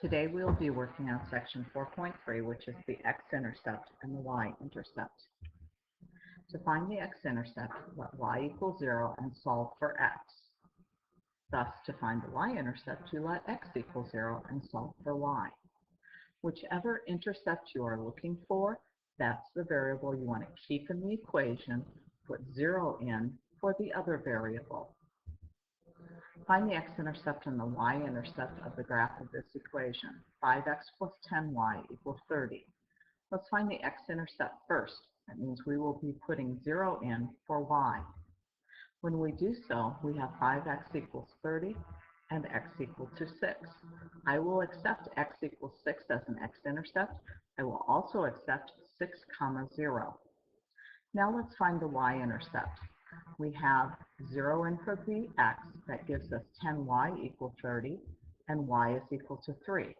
Today we'll be working on section 4.3, which is the x-intercept and the y-intercept. To find the x-intercept, let y equal 0 and solve for x. Thus, to find the y-intercept, you let x equal 0 and solve for y. Whichever intercept you are looking for, that's the variable you want to keep in the equation. Put 0 in for the other variable. Find the x-intercept and the y-intercept of the graph of this equation. 5x plus 10y equals 30. Let's find the x-intercept first. That means we will be putting 0 in for y. When we do so, we have 5x equals 30 and x equal to 6. I will accept x equals 6 as an x-intercept. I will also accept 6, 0. Now let's find the y-intercept. We have 0 in for the x, that gives us 10y equals 30, and y is equal to 3.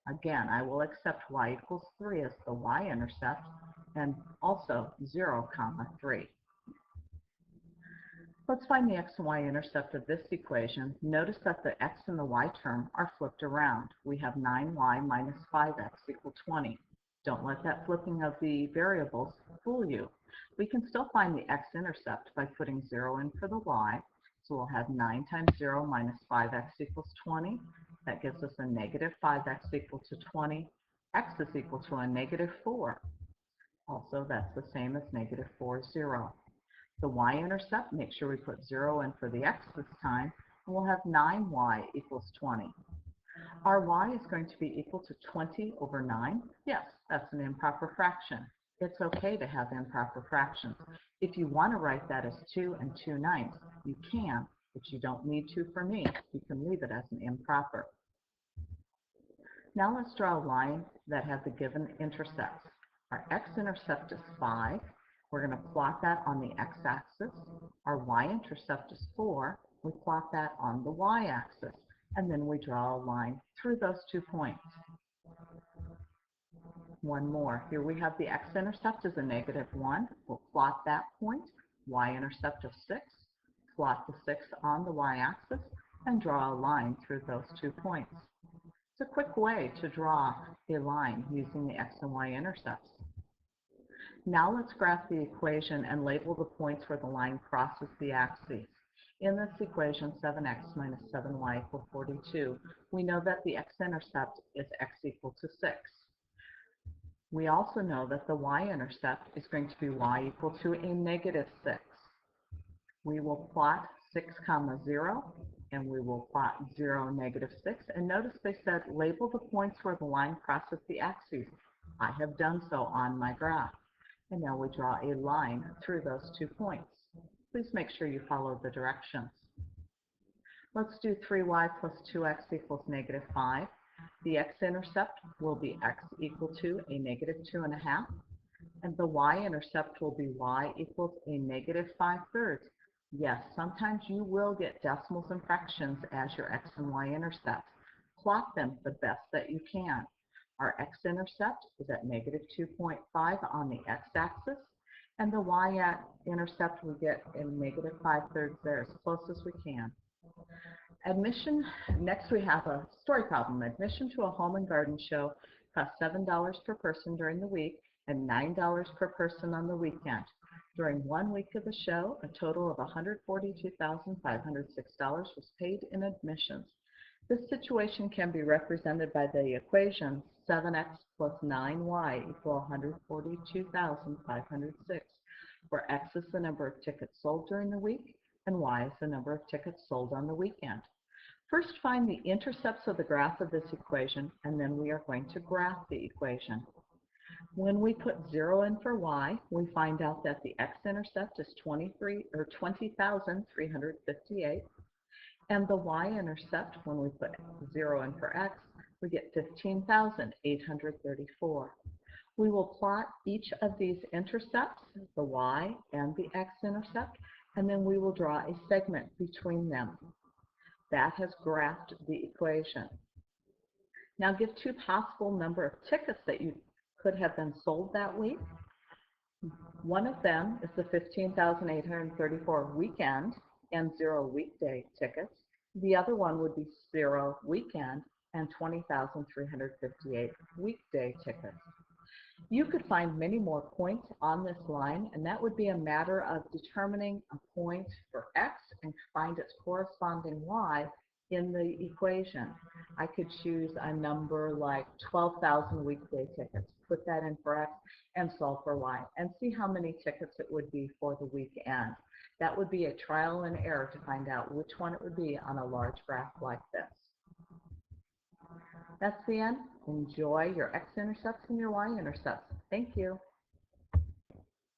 Again, I will accept y equals 3 as the y-intercept, and also 0, 3. Let's find the x and y-intercept of this equation. Notice that the x and the y term are flipped around. We have 9y minus 5x equal 20. Don't let that flipping of the variables fool you. We can still find the x-intercept by putting 0 in for the y. So we'll have 9 times 0 minus 5x equals 20. That gives us a negative 5x equal to 20. X is equal to a negative 4. Also, that's the same as negative 4, 0. The y-intercept, make sure we put 0 in for the x this time, and we'll have 9y equals 20. Our y is going to be equal to 20 over 9. Yes, that's an improper fraction. It's okay to have improper fractions. If you want to write that as 2 and 2/9, you can, but you don't need to for me. You can leave it as an improper. Now let's draw a line that has the given intercepts. Our x-intercept is 5. We're going to plot that on the x-axis. Our y-intercept is 4. We plot that on the y-axis. And then we draw a line through those 2 points. One more. Here we have the x-intercept is a negative 1. We'll plot that point. Y-intercept of 6. Plot the 6 on the y-axis and draw a line through those 2 points. It's a quick way to draw a line using the x and y-intercepts. Now let's graph the equation and label the points where the line crosses the axes. In this equation, 7x minus 7y equals 42, we know that the x-intercept is x equal to 6. We also know that the y-intercept is going to be y equal to a negative 6. We will plot 6, 0, and we will plot 0, negative 6. And notice they said label the points where the line crosses the axes. I have done so on my graph. And now we draw a line through those 2 points. Please make sure you follow the directions. Let's do 3y plus 2x equals negative 5. The x-intercept will be x equal to a negative 2.5. And the y-intercept will be y equals a negative 5/3. Yes, sometimes you will get decimals and fractions as your x and y-intercepts. Plot them the best that you can. Our x-intercept is at negative 2.5 on the x-axis, and the y-intercept we get in negative 5/3 there, as close as we can. Admission, next we have a story problem. Admission to a home and garden show costs $7 per person during the week and $9 per person on the weekend. During 1 week of the show, a total of $142,506 was paid in admissions. This situation can be represented by the equation 7x plus 9y equal 142,506, where x is the number of tickets sold during the week and y is the number of tickets sold on the weekend. First, find the intercepts of the graph of this equation, and then we are going to graph the equation. When we put 0 in for y, we find out that the x-intercept is 20,358. And the y-intercept, when we put 0 in for x, we get 15,834. We will plot each of these intercepts, the y and the x-intercept, and then we will draw a segment between them. That has graphed the equation. Now give 2 possible number of tickets that you could have been sold that week. One of them is the 15,834 weekend and 0 weekday tickets. The other one would be 0 weekend and 20,358 weekday tickets. You could find many more points on this line, and that would be a matter of determining a point for x and find its corresponding y in the equation. I could choose a number like 12,000 weekday tickets, put that in for x, and solve for y, and see how many tickets it would be for the weekend. That would be a trial and error to find out which one it would be on a large graph like this. That's the end. Enjoy your x-intercepts and your y-intercepts. Thank you.